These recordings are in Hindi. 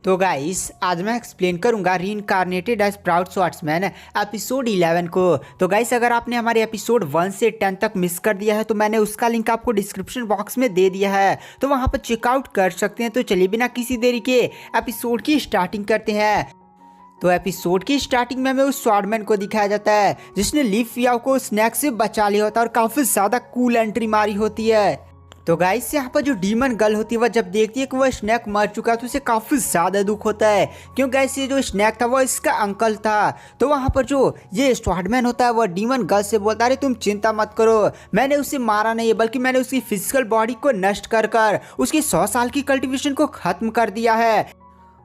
तो गाइस आज मैं एक्सप्लेन करूंगा रीइंकार्नेटेड एज प्राउड स्वॉर्ड्समैन एपिसोड 11 को। तो गाइस अगर आपने हमारे एपिसोड 1 से 10 तक मिस कर दिया है तो मैंने उसका लिंक आपको डिस्क्रिप्शन बॉक्स में दे दिया है, तो वहां पर चेकआउट कर सकते हैं। तो चलिए बिना किसी देरी के एपिसोड की स्टार्टिंग करते हैं। तो एपिसोड की स्टार्टिंग में हमें उस स्वॉर्डमैन को दिखाया जाता है जिसने ली फियाओ को स्नैक से बचा लिया होता है और काफी ज्यादा कूल एंट्री मारी होती है। तो गाइस यहाँ पर जो डीमन गर्ल होती है वह जब देखती है कि वह स्नैक मर चुका है तो उसे काफी ज्यादा दुख होता है, क्यों गाइस ये जो स्नैक था वो इसका अंकल था। तो वहाँ पर जो ये स्वॉर्डमैन होता है वह डीमन गर्ल से बोलता है अरे तुम चिंता मत करो, मैंने उसे मारा नहीं है बल्कि मैंने उसकी फिजिकल बॉडी को नष्ट कर कर उसकी 100 साल की कल्टीवेशन को खत्म कर दिया है।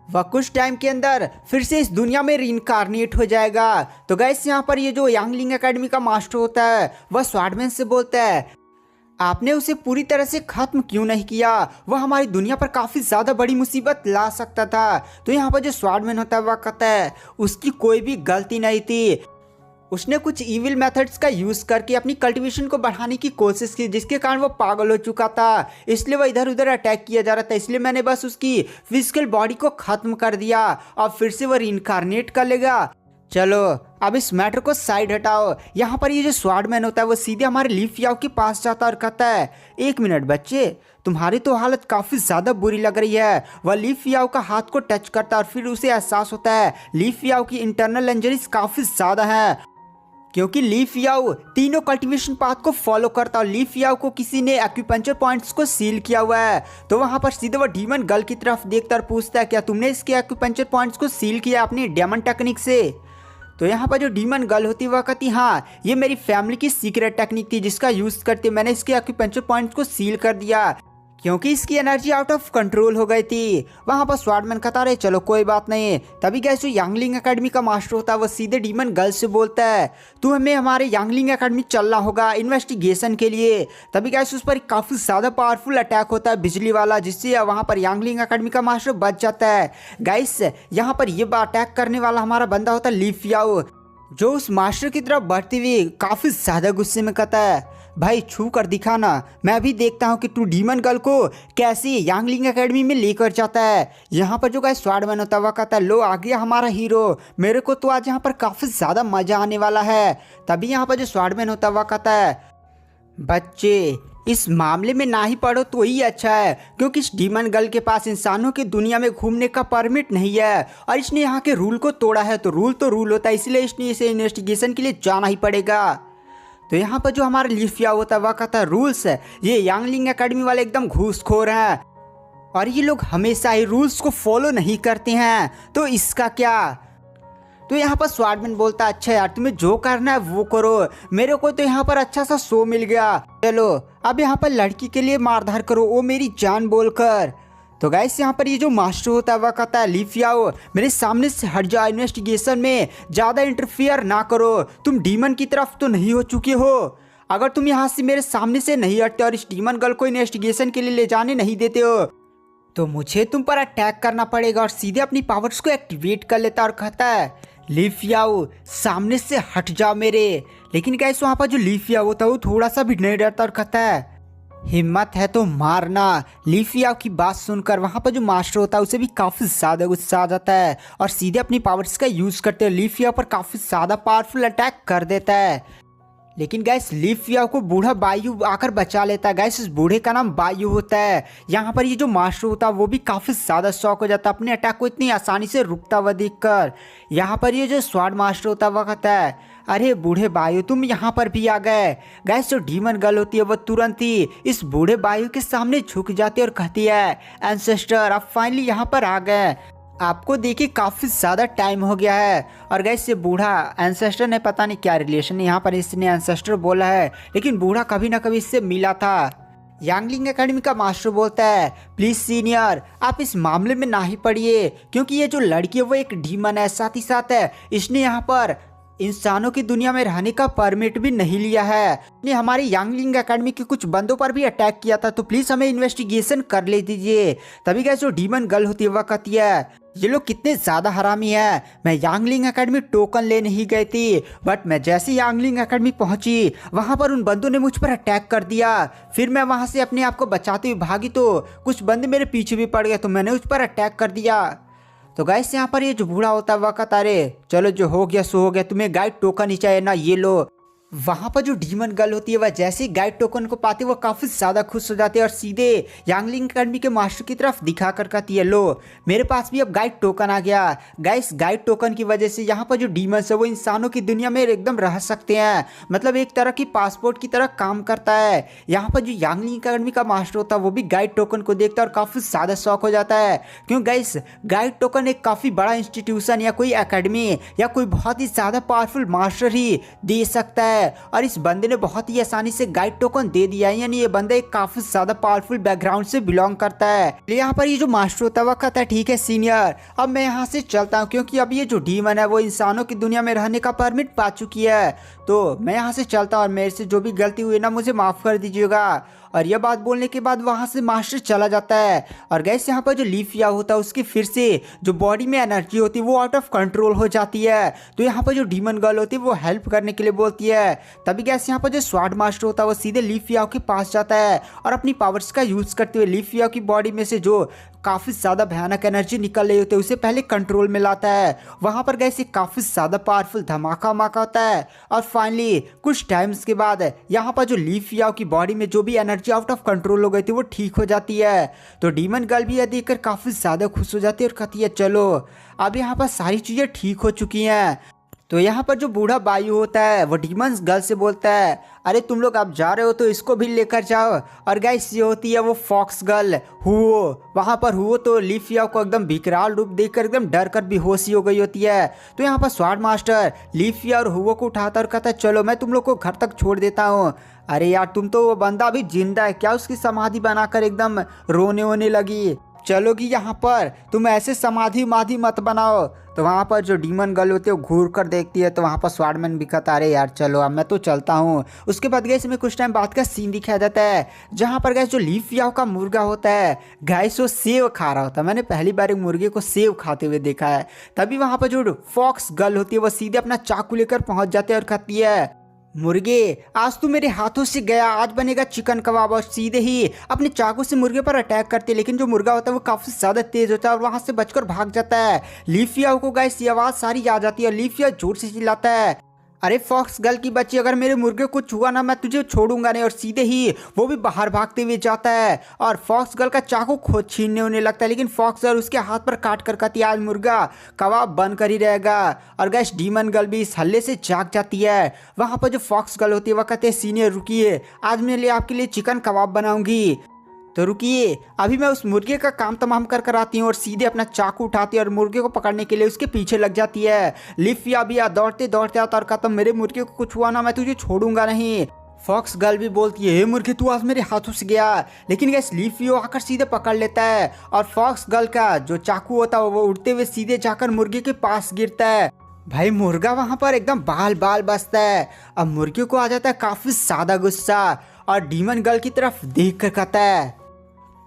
वह कुछ टाइम के अंदर फिर से इस दुनिया में रीइंकार्नेट हो जाएगा। तो गाइस यहाँ पर ये जो यांगलिंग एकेडमी का मास्टर होता है वह स्वॉर्डमैन से बोलता है आपने उसे पूरी तरह से खत्म क्यों नहीं किया, वह हमारी दुनिया पर काफी ज्यादा बड़ी मुसीबत ला सकता था। तो यहाँ पर जो स्वॉर्डमैन होता है वह कहता है उसकी कोई भी गलती नहीं थी, उसने कुछ इविल मेथड्स का यूज करके अपनी कल्टीवेशन को बढ़ाने की कोशिश की जिसके कारण वो पागल हो चुका था, इसलिए वह इधर उधर अटैक किया जा रहा था, इसलिए मैंने बस उसकी फिजिकल बॉडी को खत्म कर दिया और फिर से वह रीइंकार्नेट कर लेगा। चलो अब इस मैटर को साइड हटाओ। यहाँ पर ये जो स्वॉर्डमैन होता है वो सीधे हमारे ली फियाओ के पास जाता और कहता है एक मिनट बच्चे, तुम्हारी तो हालत काफ़ी ज़्यादा बुरी लग रही है। वह ली फियाओ का हाथ को टच करता है और फिर उसे एहसास होता है ली फियाओ की इंटरनल इंजरीज काफ़ी ज़्यादा है, क्योंकि ली फियाओ तीनों कल्टीवेशन पाथ को फॉलो करता और ली फियाओ को किसी ने एक्यूपंक्चर पॉइंट्स को सील किया हुआ है। तो वहाँ पर सीधे वह डीमन गर्ल की तरफ देखता और पूछता है क्या तुमने इसके एक्यूपंक्चर पॉइंट्स को सील किया अपनी डेमन टेक्निक से। तो यहाँ पर जो डीमन गर्ल होती है वह कहती हाँ ये मेरी फैमिली की सीक्रेट टेक्निक थी जिसका यूज़ करते मैंने इसके एक्यूपंक्चर पॉइंट्स को सील कर दिया क्योंकि इसकी एनर्जी आउट ऑफ कंट्रोल हो गई थी। वहाँ पर स्वॉर्डमैन कहता रहे चलो कोई बात नहीं। तभी गैस जो यांगलिंग एकेडमी का मास्टर होता है वह सीधे डीमन गर्ल से बोलता है तू हमें हमारे यांगलिंग एकेडमी चलना होगा इन्वेस्टिगेशन के लिए। तभी गैस उस पर काफ़ी ज़्यादा पावरफुल अटैक होता है बिजली वाला, जिससे वहाँ पर यांगलिंग एकेडमी का मास्टर बच जाता है। गाइस यहाँ पर ये अटैक करने वाला हमारा बंदा होता है ली फियाओ, जो उस मास्टर की तरफ बढ़ती हुई काफ़ी ज़्यादा गुस्से में कहता है भाई छू कर दिखाना, मैं भी देखता हूँ कि तू डीमन गर्ल को कैसे यांगलिंग एकेडमी में लेकर जाता है। यहाँ पर जो गाइस स्वॉर्डमैन होता है वह कहता है लो आ गया हमारा हीरो, मेरे को तो आज यहाँ पर काफ़ी ज़्यादा मज़ा आने वाला है। तभी यहाँ पर जो स्वॉर्डमैन होता है वह कहता है बच्चे इस मामले में ना ही पढ़ो तो ही अच्छा है, क्योंकि इस डीमन गर्ल के पास इंसानों की दुनिया में घूमने का परमिट नहीं है और इसने यहाँ के रूल को तोड़ा है। तो रूल होता है, इसलिए इसने इसे इन्वेस्टिगेशन के लिए जाना ही पड़ेगा। तो यहाँ पर जो हमारा ली फियाओ होता है वह कहता है रूल्स है, ये यांगलिंग एकेडमी वाले एकदम घूसखोर हैं और ये लोग हमेशा ही रूल्स को फॉलो नहीं करते हैं, तो इसका क्या। तो यहाँ पर स्वॉर्डमैन बोलता है अच्छा यार तुम्हें जो करना है वो करो, मेरे को तो यहाँ पर अच्छा सा शो मिल गया, चलो अब यहाँ पर लड़की के लिए मारधार करो वो मेरी जान बोलकर। तो गाइस यहाँ पर ये जो मास्टर होता है वह कहता है ली फियाओ मेरे सामने से हट जाओ, इन्वेस्टिगेशन में ज़्यादा इंटरफियर ना करो, तुम डीमन की तरफ तो नहीं हो चुके हो, अगर तुम यहाँ से मेरे सामने से नहीं हटते और इस डीमन गर्ल को इन्वेस्टिगेशन के लिए ले जाने नहीं देते हो तो मुझे तुम पर अटैक करना पड़ेगा। और सीधे अपनी पावर्स को एक्टिवेट कर लेता और कहता है ली फियाओ सामने से हट जाओ मेरे। लेकिन गाइस वहाँ पर जो ली फियाओ होता है वो थोड़ा सा भी नहीं डरता और कहता है हिम्मत है तो मारना। ली फियाओ की बात सुनकर वहाँ पर जो मास्टर होता है उसे भी काफ़ी ज़्यादा गुस्सा आ जाता है और सीधे अपनी पावर्स का यूज़ करते हुए ली फियाओ पर काफ़ी ज़्यादा पावरफुल अटैक कर देता है। लेकिन गैस ली फियाओ को बूढ़ा बायू आकर बचा लेता है। गैस इस बूढ़े का नाम बायू होता है। यहाँ पर ये जो मास्टर होता है वो भी काफ़ी ज़्यादा शॉक हो जाता है अपने अटैक को इतनी आसानी से रुकता हुआ देखकर। यहाँ पर ये जो स्वॉर्ड मास्टर होता है वह कहता है अरे बूढ़े बायू तुम यहाँ पर भी आ गए। गैस जो डीमन गर्ल होती है वो तुरंत ही इस बूढ़े बायू के सामने झुक जाती है और कहती है एंसेस्टर आप फाइनली यहाँ पर आ गए, आपको देखे काफ़ी ज़्यादा टाइम हो गया है। और गैस ये बूढ़ा एंसेस्टर ने पता नहीं क्या रिलेशन यहाँ पर इसने एंसेस्टर बोला है, लेकिन बूढ़ा कभी ना कभी इससे मिला था। यांगलिंग एकेडमी का मास्टर बोलता है प्लीज़ सीनियर आप इस मामले में ना ही पढ़िए, क्योंकि ये जो लड़की है वो एक डीमन है, साथ ही साथ है इसने यहाँ पर इंसानों की दुनिया में रहने का परमिट भी नहीं लिया है, इसने हमारे यांगलिंग एकेडमी के कुछ बंदों पर भी अटैक किया था, तो प्लीज़ हमें इन्वेस्टिगेशन कर ले दीजिए। तभी क्या जो डीमन गर्ल होती है वह कहती है ये लोग कितने ज़्यादा हरामी है, मैं यांगलिंग एकेडमी टोकन लेने ही गई थी, बट मैं जैसे यांगलिंग एकेडमी पहुंची वहां पर उन बंदों ने मुझ पर अटैक कर दिया, फिर मैं वहां से अपने आप को बचाते हुए भागी तो कुछ बंदे मेरे पीछे भी पड़ गए तो मैंने उस पर अटैक कर दिया। तो गाइस यहाँ पर ये जो बूढ़ा होता है वह कहता अरे चलो जो हो गया सो हो गया, तुम्हें गाइड टोकन ही चाहिए ना, ये लो। वहां पर जो डीमन गर्ल होती है वह जैसे ही गाइड टोकन को पाती है वो काफी ज्यादा खुश हो जाती है और सीधे यांगलिंग अकेडमी के मास्टर की तरफ दिखा कर कहती है लो मेरे पास भी अब गाइड टोकन आ गया। गाइस गाइड टोकन की वजह से यहाँ पर जो डीमंस है वो इंसानों की दुनिया में एकदम रह सकते हैं, मतलब एक तरह की पासपोर्ट की तरह काम करता है। यहाँ पर जो यांगलिंग अकेडमी का मास्टर होता है वो भी गाइड टोकन को देखता है और काफी ज्यादा शौक हो जाता है, क्यों गाइस गाइड टोकन एक काफी बड़ा इंस्टीट्यूशन या कोई एकेडमी या कोई बहुत ही ज्यादा पावरफुल मास्टर ही दे सकता है। और इस बंदे ने बहुत ही आसानी से गाइड टोकन दे दिया है, यानी ये बंदा एक काफी ज्यादा पावरफुल बैकग्राउंड से बिलोंग करता है। यहाँ पर ये जो मास्टर होता है वह कहता है ठीक है सीनियर, अब मैं यहाँ से चलता हूँ क्योंकि अब ये जो डीमन है वो इंसानों की दुनिया में रहने का परमिट पा चुकी है, तो मैं यहाँ से चलता हूँ और मेरे से जो भी गलती हुई ना मुझे माफ कर दीजिएगा। और यह बात बोलने के बाद वहां से मास्टर चला जाता है। और गैस यहाँ पर जो लीफिया होता है उसकी फिर से जो बॉडी में एनर्जी होती है वो आउट ऑफ कंट्रोल हो जाती है, तो यहाँ पर जो डीमन गर्ल होती है वो हेल्प करने के लिए बोलती है। तभी गैस यहाँ पर जो स्वाड मास्टर होता है वो सीधे लीफिया के पास जाता है और अपनी पावर्स का यूज करते हुए लीफिया की बॉडी में से जो काफी ज्यादा भयानक एनर्जी निकल रही होती है उसे पहले कंट्रोल में लाता है। वहां पर गैस काफी ज्यादा पावरफुल धमाका माका होता है और फाइनली कुछ टाइम्स के बाद यहाँ पर जो लीफिया की बॉडी में जो भी एनर्जी आउट ऑफ कंट्रोल हो गई थी वो ठीक हो जाती है। तो डीमन गर्ल भी यह देखकर काफी ज्यादा खुश हो जाती है और कहती है चलो अब यहाँ पर सारी चीजें ठीक हो चुकी हैं। तो यहाँ पर जो बूढ़ा बायू होता है वो डीमंस गर्ल से बोलता है अरे तुम लोग आप जा रहे हो तो इसको भी लेकर जाओ। और गाइस ये होती है वो फॉक्स गर्ल हुओ। वहाँ पर हुओ तो लीफिया को एकदम विकराल रूप देखकर एकदम डर कर बेहोशी हो गई होती है। तो यहाँ पर स्वाड मास्टर लीफिया और हुओ को उठाता और कहता है चलो मैं तुम लोग को घर तक छोड़ देता हूँ। अरे यार तुम तो वो बंदा अभी जिंदा है क्या, उसकी समाधि बनाकर एकदम रोने वोने लगी, चलोगी यहाँ पर, तुम ऐसे समाधि माधि मत बनाओ। तो वहाँ पर जो डीमन गर्ल होती है वो घूर कर देखती है, तो वहाँ पर स्वाडमैन भी कहता अरे यार चलो अब मैं तो चलता हूँ। उसके बाद गैस में कुछ टाइम बाद का सीन दिखाया जाता है जहाँ पर गैस जो लीफिया का मुर्गा होता है गैस वो सेव खा रहा होता है। मैंने पहली बार एक मुर्गे को सेव खाते हुए देखा है। तभी वहाँ पर जो फॉक्स गर्ल होती है वो सीधे अपना चाकू लेकर पहुँच जाते हैं और कहती है मुर्गे आज तू मेरे हाथों से गया, आज बनेगा चिकन कबाब। और सीधे ही अपने चाकू से मुर्गे पर अटैक करते, लेकिन जो मुर्गा होता है वो काफी ज्यादा तेज होता है और वहां से बचकर भाग जाता है। लीफिया को गाइस ये आवाज सारी आ जाती है और लीफिया जोर से चिल्लाता है अरे फॉक्स गर्ल की बच्ची अगर मेरे मुर्गे को छुआ ना मैं तुझे छोड़ूंगा नहीं। और सीधे ही वो भी बाहर भागते हुए जाता है और फॉक्स गर्ल का चाकू खुद छीनने होने लगता है, लेकिन फॉक्स गर्ल उसके हाथ पर काट कर कहती है आज मुर्गा कबाब बन कर ही रहेगा। और गैस डीमन गर्ल भी इस हल्ले से जाग जाती है। वहां पर जो फॉक्स गर्ल होती है वह कहते हैं सीनियर रुकिए, आज मेरे लिए आपके लिए चिकन कबाब बनाऊंगी। तो रुकिए अभी मैं उस मुर्गे का काम तमाम कर कर आती हूँ। और सीधे अपना चाकू उठाती है और मुर्गे को पकड़ने के लिए उसके पीछे लग जाती है। लीफिया भी दौड़ते दौड़ते आता और कहता मेरे मुर्गे को कुछ हुआ ना मैं तुझे छोड़ूंगा नहीं। फॉक्स गर्ल भी बोलती है हे मुर्गे तू आज मेरे हाथों से गया, लेकिन गैस लीफियो आकर सीधे पकड़ लेता है और फॉक्स गर्ल का जो चाकू होता है वो उड़ते हुए सीधे जाकर मुर्गे के पास गिरता है। भाई मुर्गा वहां पर एकदम बाल बाल बसता है। अब मुर्गे को आ जाता है काफी ज्यादा गुस्सा और डीमन गर्ल की तरफ देख कर कहता है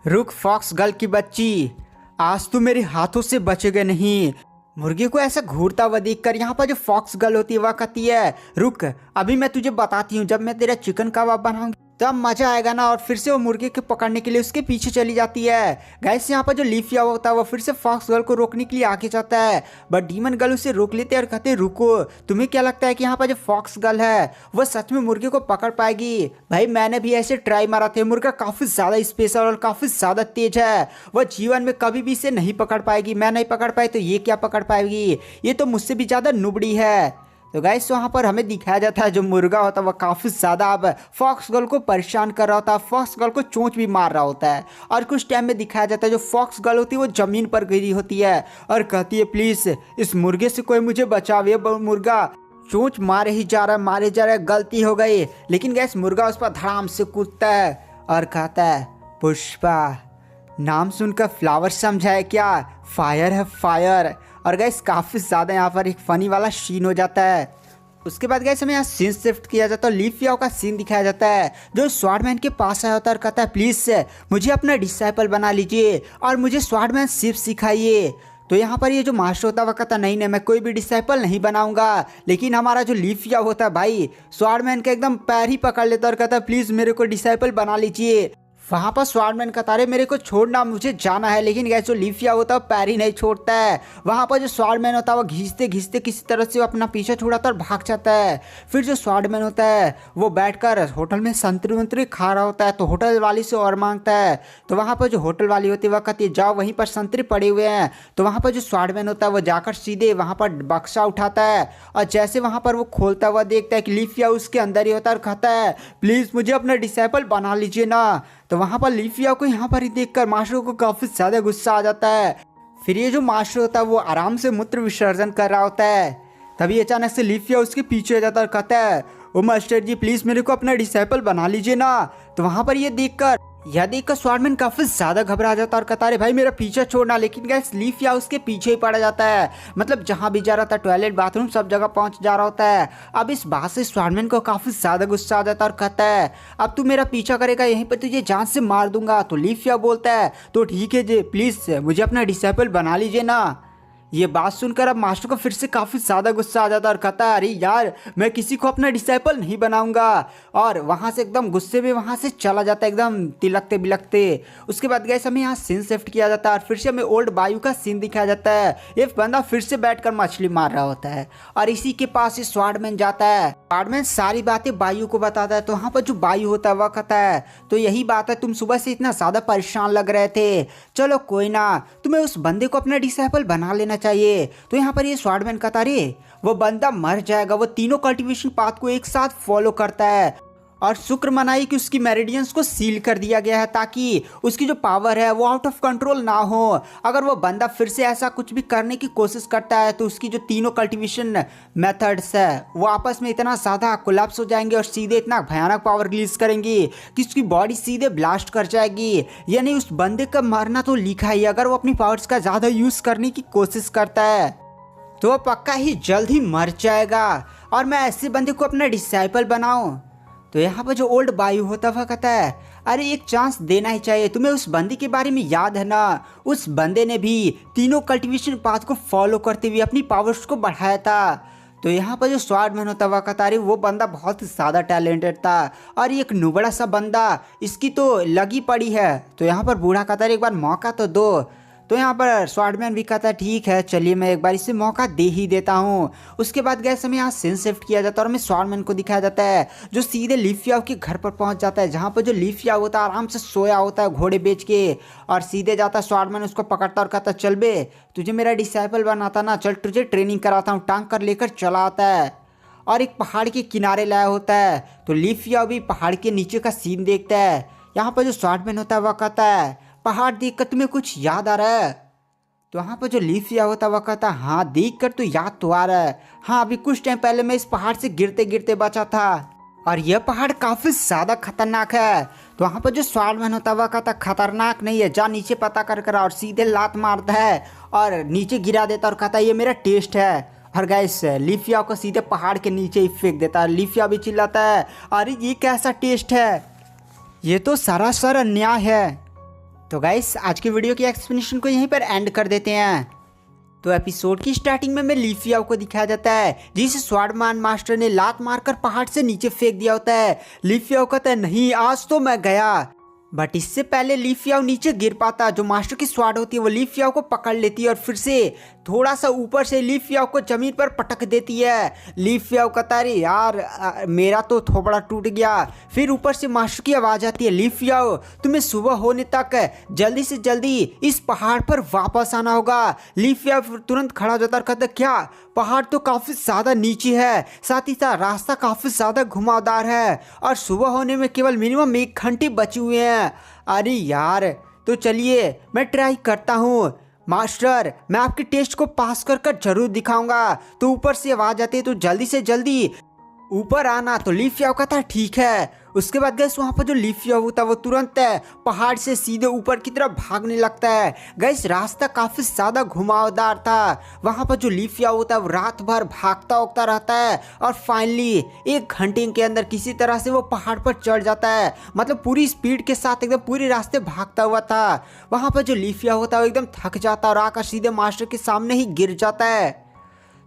रुक फॉक्स गर्ल की बच्ची, आज तू मेरे हाथों से बचेगा नहीं। मुर्गे को ऐसा घूरता हुआ देखकर यहाँ पर जो फॉक्स गर्ल होती है वह कहती है रुक अभी मैं तुझे बताती हूँ, जब मैं तेरा चिकन कबाब बनाऊंगी तब मजा आएगा ना। और फिर से वो मुर्गे के पकड़ने के लिए उसके पीछे चली जाती है। गैस यहाँ पर जो लीफिया होता है वो फिर से फॉक्स गर्ल को रोकने के लिए आगे जाता है, बट डीमन गर्ल उसे रोक लेते हैं और कहते रुको तुम्हें क्या लगता है कि यहाँ पर जो फॉक्स गर्ल है वो सच में मुर्गे को पकड़ पाएगी? भाई मैंने भी ऐसे ट्राई मारा थे, मुर्गा काफी ज्यादा स्पेशल और काफी ज्यादा तेज है, वह जीवन में कभी भी इसे नहीं पकड़ पाएगी। मैं नहीं पकड़ पाई तो ये क्या पकड़ पाएगी, ये तो मुझसे भी ज्यादा नुबड़ी है। तो गाइस वहाँ पर हमें दिखाया जाता है जो मुर्गा होता है वह काफ़ी ज़्यादा अब फॉक्स गर्ल को परेशान कर रहा होता है, फॉक्स गर्ल को चोंच भी मार रहा होता है। और कुछ टाइम में दिखाया जाता है जो फॉक्स गर्ल होती है वो ज़मीन पर गिरी होती है और कहती है प्लीज़ इस मुर्गे से कोई मुझे बचाओ, ये मुर्गा चोंच मारे ही जा रहा है, गलती हो गई। लेकिन गैस मुर्गा उस पर धड़ाम से कूदता है और कहता है पुष्पा नाम सुनकर फ्लावर समझा है क्या, फायर है फायर। और गैस काफ़ी ज़्यादा यहाँ पर एक फ़नी वाला सीन हो जाता है। उसके बाद गैस हमें यहाँ सीन शिफ्ट किया जाता है, लीफिया का सीन दिखाया जाता है जो स्वाडमैन के पास आया होता है और कहता है प्लीज़ मुझे अपना डिसाइपल बना लीजिए और मुझे स्वाडमैन सिर्फ सिखाइए। तो यहाँ पर ये जो मास्टर होता है वह कहता नहीं मैं कोई भी डिसाइपल नहीं बनाऊंगा। लेकिन हमारा जो लीफिया होता है भाई स्वाडमैन का एकदम पैर ही पकड़ लेता और कहता प्लीज़ मेरे को डिसाइपल बना लीजिए। वहाँ पर स्वॉर्डमैन कहता है मेरे को छोड़ना, मुझे जाना है। लेकिन गैस जो लिफिया होता है पैर ही नहीं छोड़ता है। वहाँ पर जो स्वॉर्डमैन होता है वो घिसते घिसते किसी तरह से अपना पीछे छुड़ाता और भाग जाता है। फिर जो स्वॉर्डमैन होता है वो बैठकर होटल में संतरी वंतरी खा रहा होता है, तो होटल वाली से और मांगता है। तो वहाँ पर जो होटल वाली होती है वह कहती है जाओ वहीं पर संतरे पड़े हुए हैं। तो वहाँ पर जो स्वॉर्डमैन होता है वो जाकर सीधे वहाँ पर बक्सा उठाता है और जैसे वहाँ पर वो खोलता हुआ देखता है कि लिफिया उसके अंदर ही होता है और कहता है प्लीज़ मुझे अपना डिसाइपल बना लीजिए ना। तो वहाँ पर लिफिया को यहाँ पर ही देखकर मास्टर को काफ़ी ज़्यादा गुस्सा आ जाता है। फिर ये जो मास्टर होता है वो आराम से मूत्र विसर्जन कर रहा होता है। तभी अचानक से लिफिया उसके पीछे हो जाता है और कहता है ओ मास्टर जी प्लीज़ मेरे को अपना डिसाइपल बना लीजिए ना। तो वहाँ पर ये देखकर स्वॉर्डमैन काफ़ी ज़्यादा घबरा जाता है और कहता है भाई मेरा पीछा छोड़ना। लेकिन गैस लिफिया उसके पीछे ही पड़ा जाता है, मतलब जहाँ भी जा रहा था टॉयलेट बाथरूम सब जगह पहुँच जा रहा होता है। अब इस बात से स्वॉर्डमैन को काफ़ी ज़्यादा गुस्सा आ जाता है और कहता है अब तू मेरा पीछा करेगा यहीं पर तुझे जान से मार दूंगा। तो लिफिया बोलता है तो ठीक है जी प्लीज़ मुझे अपना डिसाइपल बना लीजिए ना। ये बात सुनकर अब मास्टर को फिर से काफ़ी ज़्यादा गुस्सा आ जाता है और कहता है अरे यार मैं किसी को अपना डिसाइपल नहीं बनाऊंगा। और वहाँ से एकदम गुस्से में वहाँ से चला जाता है एकदम तिलकते बिलकते। उसके बाद गैस हमें यहाँ सीन शिफ्ट किया जाता है और फिर से हमें ओल्ड बायू का सीन दिखाया जाता है। ये बंदा फिर से बैठकर मछली मार रहा होता है और इसी के पास ही स्वॉर्डमैन जाता है। स्वॉर्डमैन सारी बातें बायू को बताता है। तो वहाँ पर जो बायू होता है वह कहता है तो यही बात है तुम सुबह से इतना ज़्यादा परेशान लग रहे थे, चलो कोई ना तुम्हें उस बंदे को अपना डिसाइपल बना लेना चाहिए। तो यहाँ पर ये स्वॉर्डमैन कहता रे वो बंदा मर जाएगा, वो तीनों कल्टीवेशन पाथ को एक साथ फॉलो करता है और शुक्र मनाई कि उसकी मेरिडियंस को सील कर दिया गया है ताकि उसकी जो पावर है वो आउट ऑफ कंट्रोल ना हो। अगर वो बंदा फिर से ऐसा कुछ भी करने की कोशिश करता है तो उसकी जो तीनों कल्टीवेशन मेथड्स है वो आपस में इतना ज़्यादा कोलैप्स हो जाएंगे और सीधे इतना भयानक पावर रिलीज करेंगी कि उसकी बॉडी सीधे ब्लास्ट कर जाएगी। यानी उस बंदे का मरना तो लिखा ही, अगर वो अपनी पावर्स का ज़्यादा यूज़ करने की कोशिश करता है तो वो पक्का ही जल्द ही मर जाएगा और मैं ऐसे बंदे को अपना डिसाइपल बनाऊं। तो यहाँ पर जो ओल्ड बायू होता हुआ कहता है अरे एक चांस देना ही चाहिए, तुम्हें उस बंदे के बारे में याद है ना, उस बंदे ने भी तीनों कल्टीवेशन पाथ को फॉलो करते हुए अपनी पावर्स को बढ़ाया था। तो यहाँ पर जो स्वॉर्डमैन होता हुआ कहता है वो बंदा बहुत ज़्यादा टैलेंटेड था और एक नुबड़ा सा बंदा इसकी तो लगी पड़ी है। तो यहाँ पर बूढ़ा कहता है एक बार मौका तो दो। तो यहाँ पर स्वॉर्डमैन भी कहता है ठीक है चलिए मैं एक बार इसे मौका दे ही देता हूँ। उसके बाद गैस हमें यहाँ सीन शिफ्ट किया जाता है और हमें स्वॉर्डमैन को दिखाया जाता है जो सीधे लिफिया के घर पर पहुँच जाता है, जहाँ पर जो लिफिया होता है आराम से सोया होता है घोड़े बेच के और सीधे जाता है। स्वॉर्डमैन उसको पकड़ता और कहता चल बे तुझे मेरा डिसाइपल बनाता ना, चल तुझे ट्रेनिंग कराता हूँ। टांग कर लेकर चला आता है और एक पहाड़ के किनारे लाया होता है। तो लिफिया भी पहाड़ के नीचे का सीन देखता है। यहाँ पर जो स्वॉर्डमैन होता है वह कहता है पहाड़ देखकर तुम्हें कुछ याद आ रहा है। तो वहाँ पर जो लिफिया होता है वह कहता है हाँ देख कर तो याद तो आ रहा है, हाँ अभी कुछ टाइम पहले मैं इस पहाड़ से गिरते गिरते बचा था और यह पहाड़ काफ़ी ज़्यादा खतरनाक है। तो वहाँ पर जो स्वॉर्डमैन होता है वह कहता खतरनाक नहीं है, जा नीचे पता कर और सीधे लात मारता है और नीचे गिरा देता और कहता है ये मेरा टेस्ट है। और गैस लिफिया को सीधे पहाड़ के नीचे ही फेंक देता है। लिफिया भी चिल्लाता है अरे ये कैसा टेस्ट है, ये तो सरासर अन्याय है। तो गाइस आज की वीडियो की एक्सप्लेनेशन को यहीं पर एंड कर देते हैं। तो एपिसोड की स्टार्टिंग में लिफिया को दिखाया जाता है जिसे स्वॉर्डमैन मास्टर ने लात मारकर पहाड़ से नीचे फेंक दिया होता है। लिफिया कहता है नहीं आज तो मैं गया, बट इससे पहले लिफिया नीचे गिर पाता। जो मास्टर की स्वाड होती है वो लिफिया को पकड़ लेती है और फिर से थोड़ा सा ऊपर से लिफिया को जमीन पर पटक देती है। लिफिया कहता है यार मेरा तो थोबड़ा टूट गया। फिर ऊपर से मास्टर की आवाज़ आती है लिफिया तुम्हें सुबह होने तक जल्दी से जल्दी इस पहाड़ पर वापस आना होगा। लिफिया तुरंत खड़ा हो जाता है और कहता क्या पहाड़ तो काफ़ी ज़्यादा नीचे है, साथ ही साथ रास्ता काफ़ी ज़्यादा घुमावदार है और सुबह होने में केवल मिनिमम 1 घंटे बचे हुए हैं। अरे यार तो चलिए मैं ट्राई करता हूँ मास्टर, मैं आपके टेस्ट को पास कर कर जरूर दिखाऊंगा। तो ऊपर से आवाज़ आती है तो जल्दी से जल्दी ऊपर आना। तो लिफिया कहता है ठीक है। उसके बाद गैस वहाँ पर जो लिफिया होता है वो तुरंत पहाड़ से सीधे ऊपर की तरफ भागने लगता है। गैस रास्ता काफ़ी ज़्यादा घुमावदार था। वहाँ पर जो लिफिया होता है वो रात भर भागता उगता रहता है और फाइनली 1 घंटे के अंदर किसी तरह से वो पहाड़ पर चढ़ जाता है। मतलब पूरी स्पीड के साथ एकदम पूरे रास्ते भागता हुआ था। वहाँ पर जो लिफिया होता है वो एकदम थक जाता है और आकर सीधे मास्टर के सामने ही गिर जाता है।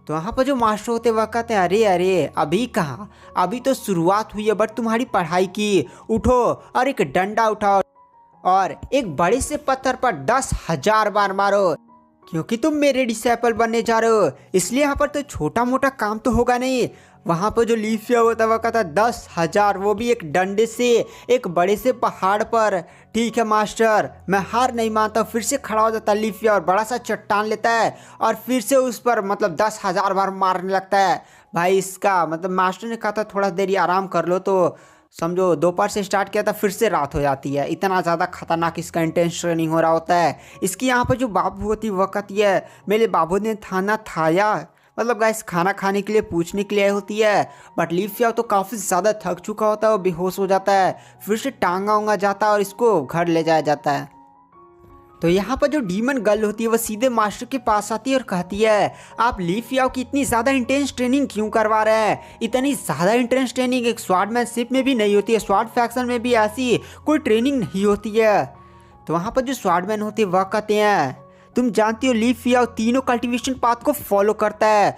तो वहाँ पर जो मास्टर होते वह कहते हैं अरे अरे अभी कहाँ, अभी तो शुरुआत हुई है, बट तुम्हारी पढ़ाई की, उठो और एक डंडा उठाओ। और एक बड़े से पत्थर पर 10,000 बार मारो, क्योंकि तुम मेरे डिसेबल बनने जा रहे हो। इसलिए यहाँ पर तो छोटा मोटा काम तो होगा नहीं। वहाँ पर जो लीफ याओ होता है वो कहता है 10,000, वो भी एक डंडे से एक बड़े से पहाड़ पर। ठीक है मास्टर, मैं हार नहीं मानता। फिर से खड़ा हो जाता है लीफ याओ और बड़ा सा चट्टान लेता है और फिर से उस पर मतलब 10,000 बार मारने लगता है। भाई इसका मतलब मास्टर ने कहा था थोड़ा देर आराम कर लो, तो समझो दोपहर से स्टार्ट किया था फिर से रात हो जाती है। इतना ज़्यादा खतरनाक इसका इंटेंस ट्रेनिंग हो रहा होता है। इसकी यहाँ पर जो बाबू होती है वो कहती है मेरे बाबू ने खाना खाया, मतलब गाइस खाना खाने के लिए पूछने के लिए आई होती है। बट लीफ याओ तो काफ़ी ज़्यादा थक चुका होता है, वो बेहोश हो जाता है। फिर से टांगा उंगा जाता है और इसको घर ले जाया जाता है। तो यहाँ पर जो डीमन गर्ल होती है वो सीधे मास्टर के पास आती है और कहती है आप लीफ याओ की इतनी ज़्यादा इंटेंस ट्रेनिंग क्यों करवा रहे हैं? इतनी ज़्यादा इंटेंस ट्रेनिंग एक स्वॉर्डमैनशिप में भी नहीं होती है, स्वॉर्ड फैक्शन में भी ऐसी कोई ट्रेनिंग नहीं होती है। तो वहाँ पर जो स्वॉर्डमैन होते हैं वह कहते हैं तुम जानती हो लीफ याओ तीनों कल्टीवेशन पाथ को फॉलो करता है।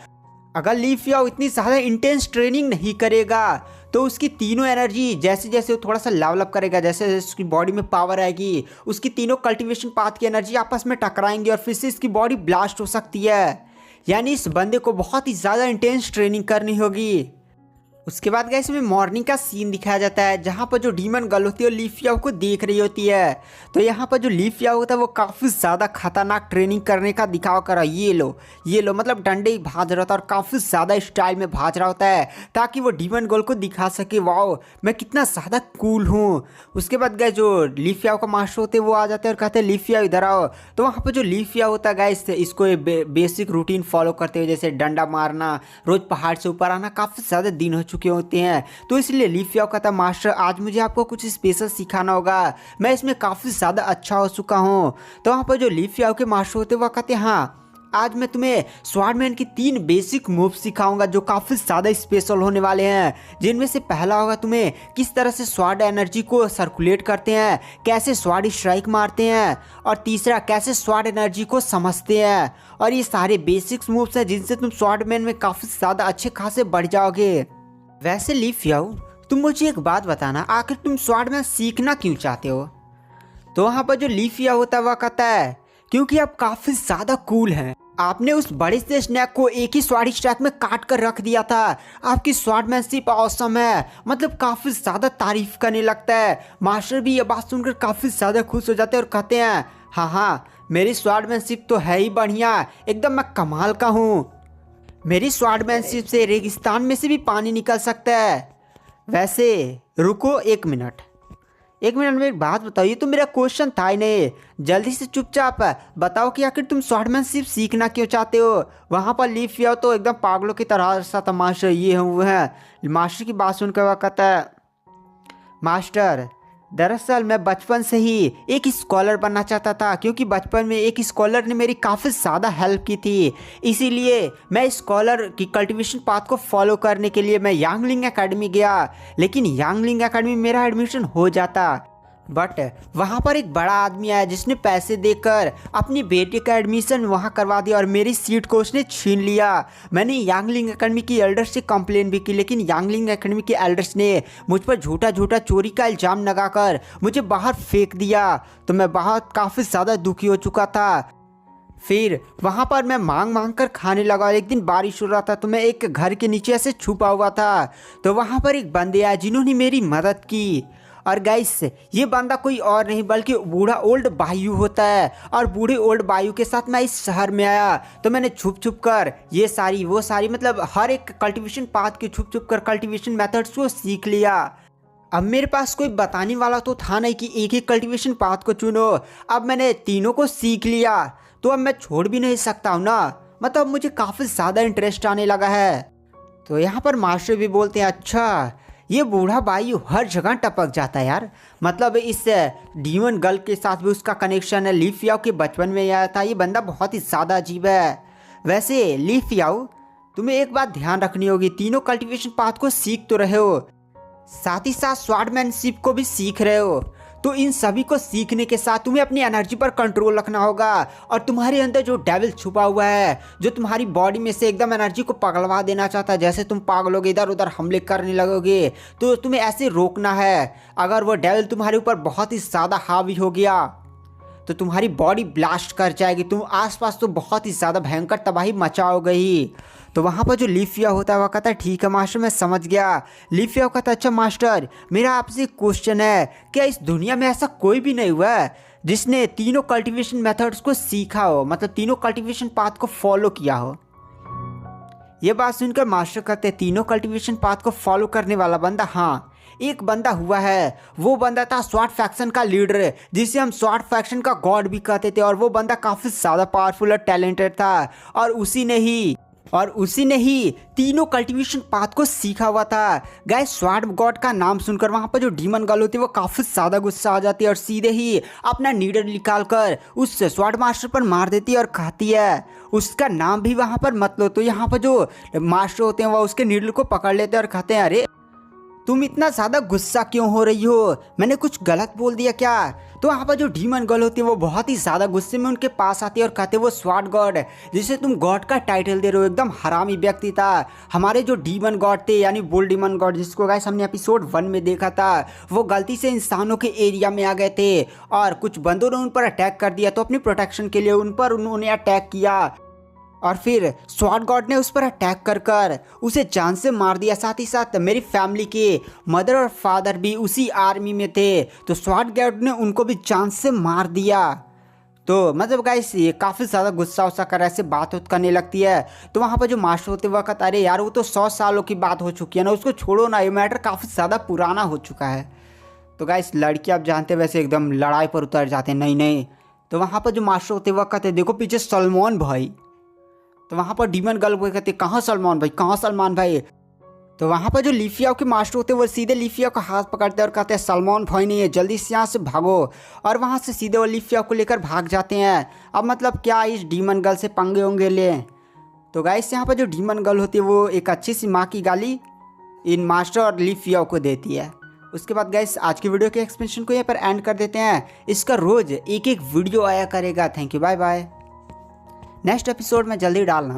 अगर लीफ याओ इतनी ज़्यादा इंटेंस ट्रेनिंग नहीं करेगा तो उसकी तीनों एनर्जी जैसे जैसे वो थोड़ा सा लेवलअप करेगा, जैसे जैसे उसकी बॉडी में पावर आएगी, उसकी तीनों कल्टीवेशन पाथ की एनर्जी आपस में टकराएंगी और फिर से इसकी बॉडी ब्लास्ट हो सकती है। यानी इस बंदे को बहुत ही ज़्यादा इंटेंस ट्रेनिंग करनी होगी। उसके बाद गाइस में मॉर्निंग का सीन दिखाया जाता है जहाँ पर जो डीमन गर्ल होती है वो लीफ याओ को देख रही होती है। तो यहाँ पर जो लीफ याओ होता है वो काफ़ी ज़्यादा खतरनाक ट्रेनिंग करने का दिखावा कर रहा है। ये लो मतलब डंडे ही भाज रहा होता है और काफ़ी ज़्यादा स्टाइल में भाज रहा होता है ताकि वो डीमन गर्ल को दिखा सके वाओ मैं कितना ज़्यादा कूल हूँ। उसके बाद गाइस जो लीफ याओ का मास्टर होते हैं वो आ जाते हैं और कहते हैं लीफ याओ इधर आओ। तो वहाँ पर जो लीफ याओ होता है गाइस इसको बेसिक रूटीन फॉलो करते हुए जैसे डंडा मारना, रोज़ पहाड़ से ऊपर आना, काफ़ी ज़्यादा दिन हो चुके होते हैं। तो इसलिए लीफ याओ कहता है मास्टर आज मुझे आपको कुछ स्पेशल सिखाना होगा, मैं इसमें काफ़ी ज़्यादा अच्छा हो चुका हूँ। तो वहाँ पर जो लीफ याओ के मास्टर होते हैं वह कहते हैं हाँ आज मैं तुम्हें स्वॉर्डमैन की 3 बेसिक मूव सिखाऊंगा जो काफ़ी ज़्यादा स्पेशल होने वाले हैं। जिनमें से पहला होगा तुम्हें किस तरह से स्वॉर्ड एनर्जी को सर्कुलेट करते हैं, कैसे स्वॉर्ड स्ट्राइक मारते हैं, और तीसरा कैसे स्वॉर्ड एनर्जी को समझते हैं। और ये सारे बेसिक्स मूव्स हैं जिनसे तुम स्वॉर्डमैन में काफ़ी ज़्यादा अच्छे खासे बढ़ जाओगे। वैसे लीफ याओ तुम मुझे एक बात बताना, आखिर तुम स्वॉर्डमैन सीखना क्यों चाहते हो? तो वहाँ पर जो लीफ याओ होता है वह कहता है क्योंकि आप काफ़ी ज़्यादा कूल हैं। आपने उस बड़े से स्नैक को एक ही स्वॉर्ड स्ट्राइक में काट कर रख दिया था। आपकी स्वॉर्डमैनशिप ऑसम है, मतलब काफ़ी ज़्यादा तारीफ करने लगता है। मास्टर भी ये बात सुनकर काफ़ी ज़्यादा खुश हो जाते हैं और कहते हैं हाँ मेरी स्वॉर्डमैनशिप तो है ही बढ़िया, एकदम मैं कमाल का हूँ। मेरी स्वॉर्डमैनशिप से रेगिस्तान में से भी पानी निकल सकता है। वैसे रुको एक मिनट में एक बात बताओ, ये तो मेरा क्वेश्चन था ही नहीं। जल्दी से चुपचाप बताओ कि आखिर तुम स्वॉर्डमैनशिप सीखना क्यों चाहते हो? वहाँ पर लीफ याओ तो एकदम पागलों की तरह सा था मास्टर ये हैं वो हैं। मास्टर की बात सुनकर वह कहता है मास्टर दरअसल मैं बचपन से ही एक स्कॉलर बनना चाहता था, क्योंकि बचपन में एक स्कॉलर ने मेरी काफ़ी ज़्यादा हेल्प की थी। इसीलिए मैं स्कॉलर की कल्टीवेशन पाथ को फॉलो करने के लिए मैं यांगलिंग एकेडमी गया। लेकिन यांगलिंग एकेडमी में मेरा एडमिशन हो जाता, बट वहाँ पर एक बड़ा आदमी आया जिसने पैसे देकर अपनी बेटे का एडमिशन वहाँ करवा दिया और मेरी सीट को उसने छीन लिया। मैंने यांगलिंग एकेडमी की एल्डर्स से कंप्लेन भी की, लेकिन यांगलिंग एकेडमी के एल्डर्स ने मुझ पर झूठा चोरी का इल्ज़ाम लगाकर मुझे बाहर फेंक दिया। तो मैं काफ़ी ज़्यादा दुखी हो चुका था। फिर वहाँ पर मैं मांग कर खाने लगा। एक दिन बारिश हो रहा था तो मैं एक घर के नीचे ऐसे छुपा हुआ था। तो वहाँ पर एक बंदे आए जिन्होंने मेरी मदद की। और गाइस ये बंदा कोई और नहीं बल्कि बूढ़ा ओल्ड बायू होता है। और बूढ़े ओल्ड बायू के साथ मैं इस शहर में आया तो मैंने छुप कर ये सारी वो सारी मतलब हर एक कल्टीवेशन पाथ के छुप कर कल्टीवेशन मेथड्स को सीख लिया। अब मेरे पास कोई बताने वाला तो था नहीं कि एक ही कल्टीवेशन पाथ को चुनो। अब मैंने तीनों को सीख लिया तो अब मैं छोड़ भी नहीं सकता हूँ ना, मतलब मुझे काफ़ी ज़्यादा इंटरेस्ट आने लगा है। तो यहाँ पर मास्टर भी बोलते हैं अच्छा ये बूढ़ा बायू हर जगह टपक जाता है यार, मतलब इस डीमन गर्ल के साथ भी उसका कनेक्शन है। लीफ याओ के बचपन में आया था, ये बंदा बहुत ही ज़्यादा अजीब है। वैसे लीफ याओ तुम्हें एक बात ध्यान रखनी होगी, तीनों कल्टीवेशन पाथ को सीख तो रहे हो, साथ ही साथ स्वॉर्डमैनशिप को भी सीख रहे हो। तो इन सभी को सीखने के साथ तुम्हें अपनी एनर्जी पर कंट्रोल रखना होगा और तुम्हारे अंदर जो डेविल छुपा हुआ है, जो तुम्हारी बॉडी में से एकदम एनर्जी को पगलवा देना चाहता है, जैसे तुम पागलोगे इधर उधर हमले करने लगोगे, तो तुम्हें ऐसे रोकना है। अगर वो डेविल तुम्हारे ऊपर बहुत ही ज़्यादा हावी हो गया तो तुम्हारी बॉडी ब्लास्ट कर जाएगी, तुम आसपास तो बहुत ही ज़्यादा भयंकर तबाही मचाओगे ही। तो वहाँ पर जो लिफिया होता है वह कहता है ठीक है मास्टर, मैं समझ गया। लिफिया कहता है अच्छा मास्टर, मेरा आपसे एक क्वेश्चन है, क्या इस दुनिया में ऐसा कोई भी नहीं हुआ है जिसने तीनों कल्टीवेशन मेथड्स को सीखा हो, मतलब तीनों कल्टीवेशन पाथ को फॉलो किया हो? ये बात सुनकर मास्टर कहते हैं तीनों कल्टीवेशन पाथ को फॉलो करने वाला बंदा, हाँ एक बंदा हुआ है। वो बंदा था स्वॉर्ड फैक्शन का लीडर, जिसे हम स्वॉर्ड फैक्शन का गॉड भी कहते थे, और वो बंदा काफ़ी ज़्यादा पावरफुल और टैलेंटेड था, और उसी ने ही तीनों कल्टीवेशन पाथ को सीखा हुआ था। गाइस स्वॉर्ड गॉड का नाम सुनकर वहाँ पर जो डीमन गर्ल होती है वो काफ़ी ज़्यादा गुस्सा आ जाती है और सीधे ही अपना नीडल निकाल कर उस स्वॉर्ड मास्टर पर मार देती है और कहती है उसका नाम भी वहाँ पर मत लो। तो यहाँ पर जो मास्टर होते हैं वो उसके नीडल को पकड़ लेते हैं और कहते हैं अरे तुम इतना ज़्यादा गुस्सा क्यों हो रही हो, मैंने कुछ गलत बोल दिया क्या? तो वहाँ पर जो डीमन गर्ल होती है वो बहुत ही ज़्यादा गुस्से में उनके पास आती है और कहते हैं वो स्वॉर्ड गॉड जिसे तुम गॉड का टाइटल दे रहे हो एकदम हरामी व्यक्ति था। हमारे जो डीमन गॉड थे यानी बुल डीमन गॉड, जिसको गाइस हमने एपिसोड 1 में देखा था, वो गलती से इंसानों के एरिया में आ गए थे और कुछ बंदों ने उन पर अटैक कर दिया। तो अपनी प्रोटेक्शन के लिए उन्होंने अटैक किया और फिर स्वॉर्ड गॉड ने उस पर अटैक कर उसे जान से मार दिया। साथ ही साथ मेरी फैमिली के मदर और फादर भी उसी आर्मी में थे, तो स्वॉर्ड गॉड ने उनको भी जान से मार दिया। तो मतलब गाइस ये काफ़ी ज़्यादा गुस्सा उस्सा कर ऐसे बात करने लगती है। तो वहाँ पर जो मास्टर होते वक्त अरे यार वो तो 100 सालों की बात हो चुकी है ना, उसको छोड़ो ना, ये मैटर काफ़ी ज़्यादा पुराना हो चुका है। तो गाइस लड़की आप जानते हैं वैसे एकदम लड़ाई पर उतर जाते हैं, नहीं। तो वहाँ पर जो मास्टर होते वक्त है देखो पीछे सलमान भाई। तो वहाँ पर डीमन गर्ल को कहते कहाँ सलमान भाई, कहाँ सलमान भाई? तो वहाँ पर जो लिफिया के मास्टर होते हैं वो सीधे लिफिया का हाथ पकड़ते हैं और कहते हैं सलमान भाई नहीं है, जल्दी से यहाँ से भागो। और वहाँ से सीधे वो लिफिया को लेकर भाग जाते हैं। अब मतलब क्या इस डीमन गर्ल से पंगे होंगे लें? तो गाइस यहाँ पर जो डीमन गर्ल होती है वो एक अच्छी सी माँ की गाली इन मास्टर और लिफिया को देती है। उसके बाद गाइस आज की वीडियो के एक्सप्लेनेशन को यहाँ पर एंड कर देते हैं। इसका रोज़ एक वीडियो आया करेगा। Thank you, bye bye. Next episode में जल्दी डालना।